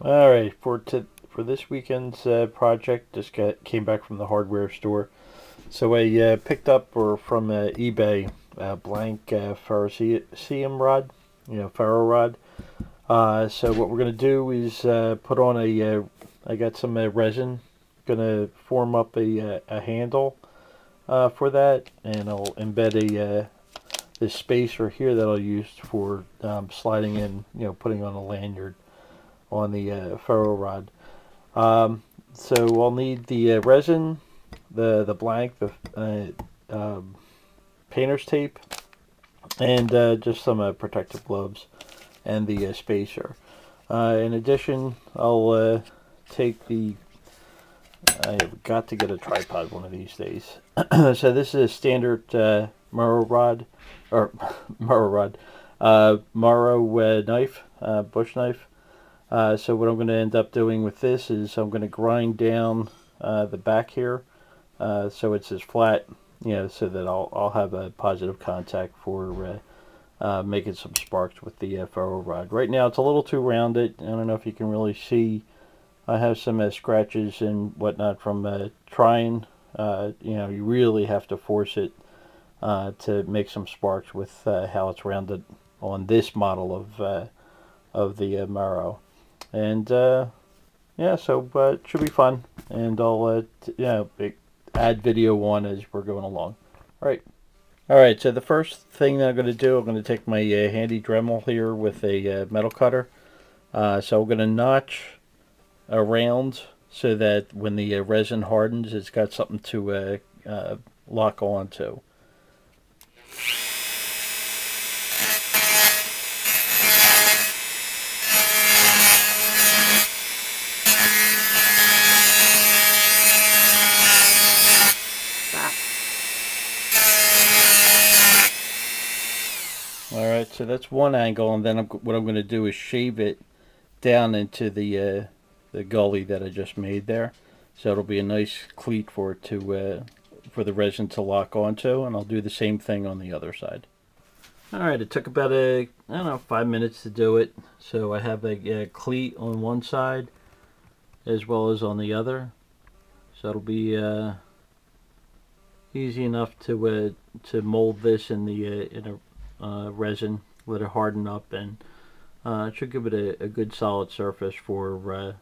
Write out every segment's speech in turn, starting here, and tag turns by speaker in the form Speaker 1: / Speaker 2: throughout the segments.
Speaker 1: Alright, for this weekend's project, just came back from the hardware store. So I picked up from eBay a blank ferrocerium rod, ferro rod. So what we're going to do is put on I got some resin, going to form up a handle for that, and I'll embed this spacer here that I'll use for sliding in, putting on a lanyard on the ferro rod. So I'll need the resin, the blank, the painter's tape, and just some protective gloves and the spacer. In addition, I'll take I've got to get a tripod one of these days. So this is a standard Mora rod, or Mora knife, bush knife. So what I'm going to end up doing with this is I'm going to grind down the back here so it's as flat, so that I'll have a positive contact for making some sparks with the ferro rod. Right now it's a little too rounded. I don't know if you can really see. I have some scratches and whatnot from trying. You really have to force it to make some sparks with how it's rounded on this model of the Mora. And yeah, so it should be fun, and I'll add video on as we're going along. All right. So the first thing that I'm going to do, I'm going to take my handy Dremel here with a metal cutter. So I'm going to notch around so that when the resin hardens, it's got something to lock onto. Alright, so that's one angle, and then what I'm going to do is shave it down into the gully that I just made there. So it'll be a nice cleat for it for the resin to lock onto, and I'll do the same thing on the other side. Alright, it took about I don't know, 5 minutes to do it. So I have a cleat on one side as well as on the other. So it'll be easy enough to mold this in a resin, let it harden up, and it should give it a good solid surface for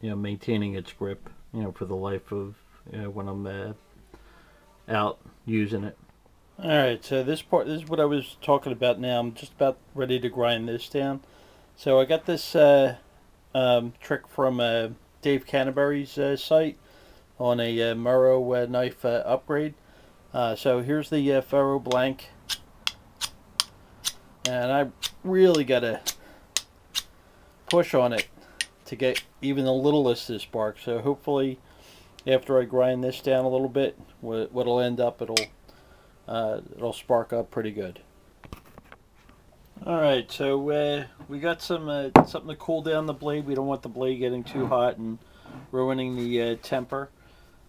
Speaker 1: maintaining its grip, for the life of when I'm out using it. Alright, so this is what I was talking about now. I'm just about ready to grind this down. So I got this trick from Dave Canterbury's site on a Mora knife upgrade. So here's the ferro blank, and I really gotta push on it to get even the littlest of spark. So hopefully after I grind this down a little bit, what'll end up, it'll spark up pretty good. Alright, so we got something to cool down the blade. We don't want the blade getting too hot and ruining the temper.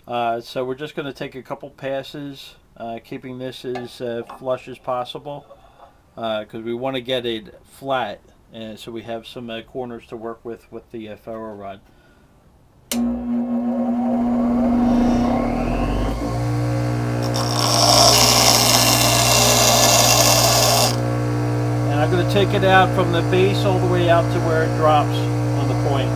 Speaker 1: So we're just going to take a couple passes, keeping this as flush as possible, because we want to get it flat, and so we have some corners to work with the ferro rod. And I'm going to take it out from the base all the way out to where it drops on the point.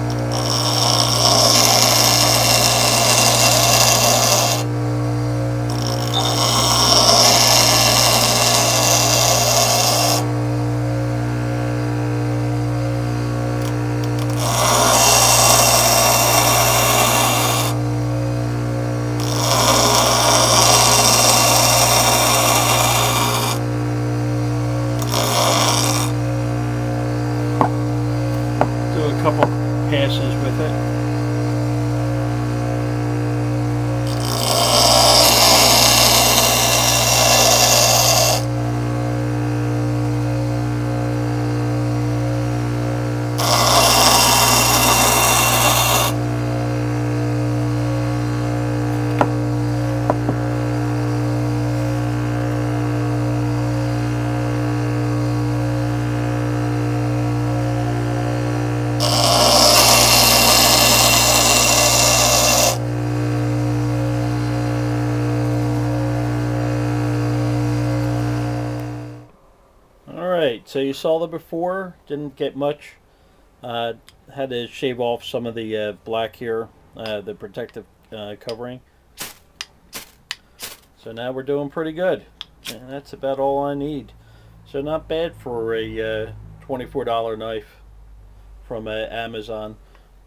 Speaker 1: Couple passes with it. Alright, so you saw the before, didn't get much. Had to shave off some of the black here, the protective covering. So now we're doing pretty good. And that's about all I need. So not bad for a $24 knife from Amazon.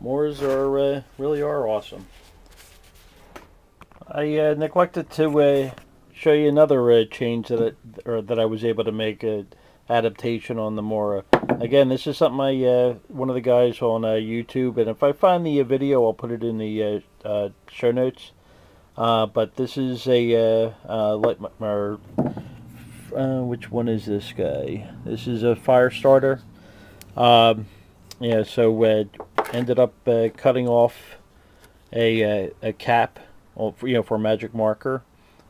Speaker 1: Moras are really are awesome. I neglected to show you another change that I was able to make, a adaptation on the Mora. Again, this is something one of the guys on YouTube, and if I find the video, I'll put it in the show notes. But this is a which one is this guy? This is a Firestarter. Yeah, so ended up cutting off a cap, for a magic marker.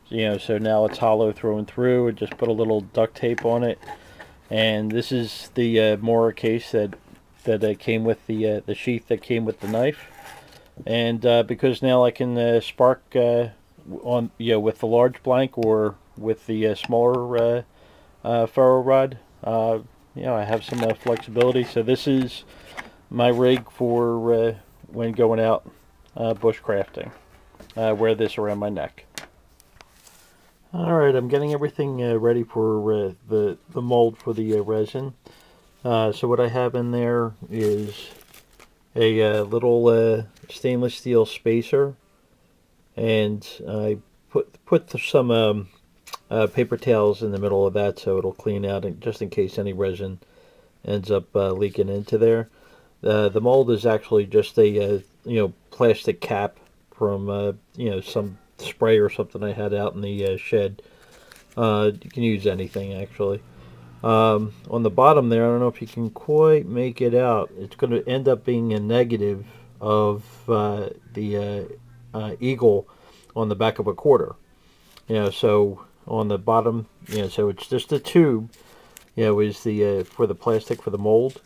Speaker 1: So now it's hollow through and through. I just put a little duct tape on it, and this is the Mora case that came with the sheath that came with the knife. And because now I can spark on with the large blank or with the smaller ferro rod, I have some flexibility. So this is my rig for when going out bushcrafting. Wear this around my neck. Alright, I'm getting everything ready for the mold for the resin. So what I have in there is a little stainless steel spacer, and I put some paper towels in the middle of that so it'll clean out, just in case any resin ends up leaking into there. The mold is actually just a plastic cap from some spray or something I had out in the shed. You can use anything actually. On the bottom there, I don't know if you can quite make it out. It's going to end up being a negative of the eagle on the back of a quarter. So on the bottom, so it's just a tube. Is the for the plastic for the mold.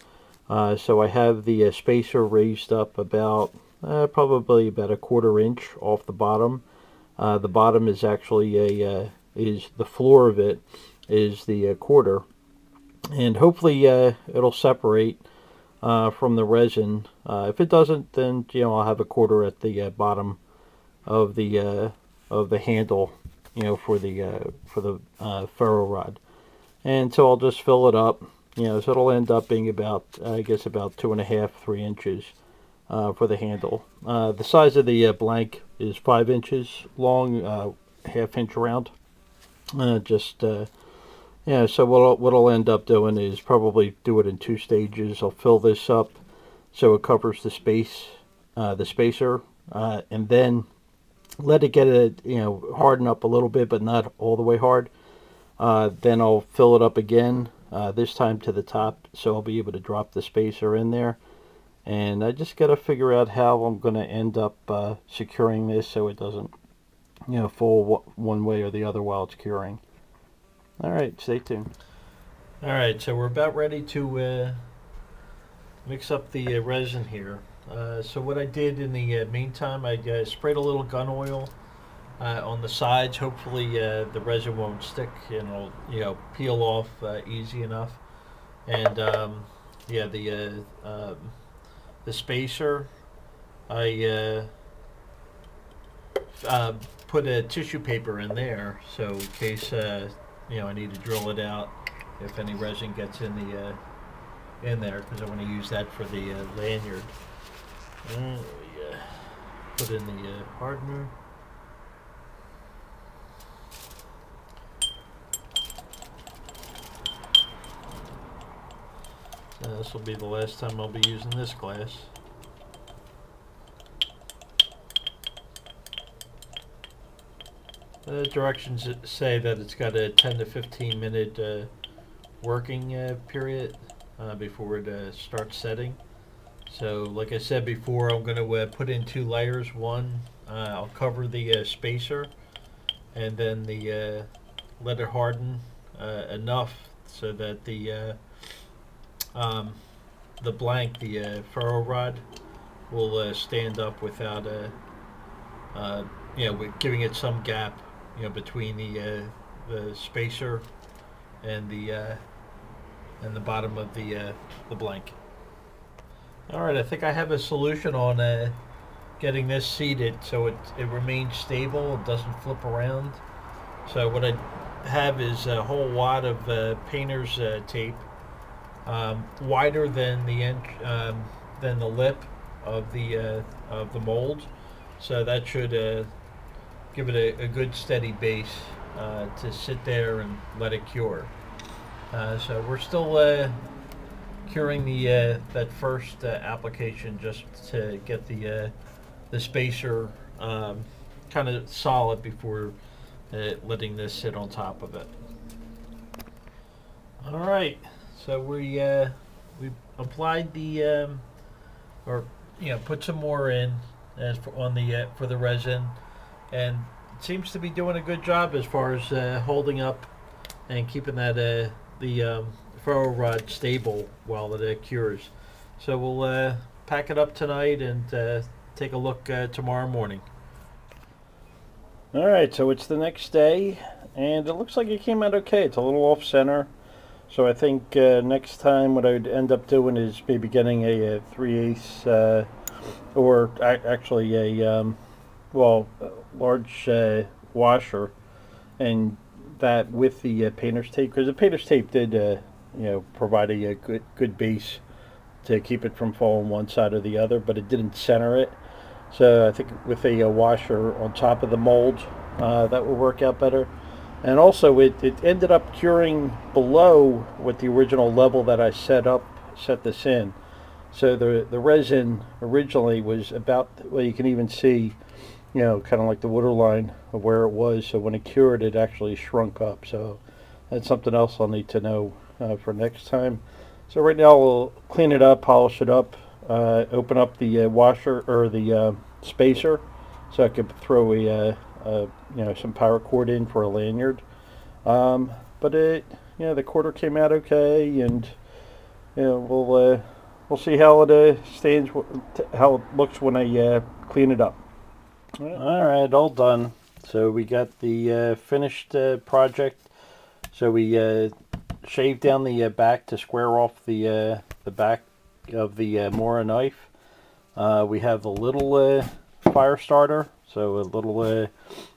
Speaker 1: So I have the spacer raised up about probably about a 1/4 inch off the bottom. The bottom is actually is the floor of it is the quarter, and hopefully it'll separate from the resin. If it doesn't, then I'll have a 1/4 at the bottom of the handle, for the ferro rod, and so I'll just fill it up. So it'll end up being about, I guess, about 2.5, 3 inches for the handle. The size of the blank is 5 inches long, 1/2 inch around. So what I'll end up doing is probably do it in 2 stages. I'll fill this up so it covers the spacer, and then let it get harden up a little bit, but not all the way hard. Then I'll fill it up again, this time to the top, so I'll be able to drop the spacer in there. And I just got to figure out how I'm going to end up securing this so it doesn't fall one way or the other while it's curing. Alright, stay tuned. Alright, so we're about ready to mix up the resin here. So what I did in the meantime, I sprayed a little gun oil on the sides. Hopefully the resin won't stick and it'll peel off easy enough. And yeah, the spacer, I put a tissue paper in there, so in case I need to drill it out if any resin gets in there, because I want to use that for the lanyard. Put in the hardener. So this will be the last time I'll be using this glass. The directions say that it's got a 10 to 15 minute working period before it starts setting. So like I said before, I'm going to put in 2 layers. One, I'll cover the spacer, and then let it harden enough so that the blank, the ferro rod, will stand up without giving it some gap, between the spacer and the and the bottom of the blank. All right, I think I have a solution on getting this seated so it remains stable, it doesn't flip around. So what I have is a whole wad of painter's tape, wider than the lip of the mold. So that should give it a good steady base to sit there and let it cure. So we're still curing that first application just to get the spacer kind of solid before letting this sit on top of it. All right, so we applied the or put some more in as for the resin, and it seems to be doing a good job as far as holding up and keeping that the ferro rod stable while it cures. So we'll pack it up tonight and take a look tomorrow morning. Alright, so it's the next day and it looks like it came out okay. It's a little off center, so I think next time what I would end up doing is maybe getting a 3/8 or actually a large washer, and that with the painter's tape, because the painter's tape did provide a good base to keep it from falling one side or the other, but it didn't center it. So I think with a washer on top of the mold, that will work out better. And also it ended up curing below what the original level that I set this in. So the resin originally was about, well, you can even see, kind of like the waterline of where it was. So when it cured, it actually shrunk up. So that's something else I'll need to know for next time. So right now we'll clean it up, polish it up, open up the washer or the spacer, so I could throw some paracord in for a lanyard. But the quarter came out okay, and we'll see how it stands, how it looks when I clean it up. All right, all done. So we got the finished project. So we shaved down the back to square off the back of the Mora knife. We have the little Firestarter, so a little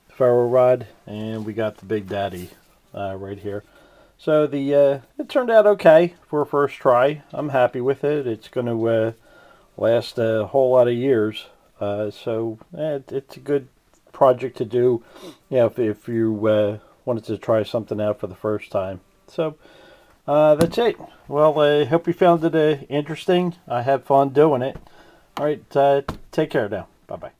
Speaker 1: ferro rod, and we got the Big Daddy right here. So it turned out okay for a first try. I'm happy with it. It's going to last a whole lot of years. So it's a good project to do, if you wanted to try something out for the first time. So that's it. Well, I hope you found it interesting. I had fun doing it. All right, take care now. Bye-bye.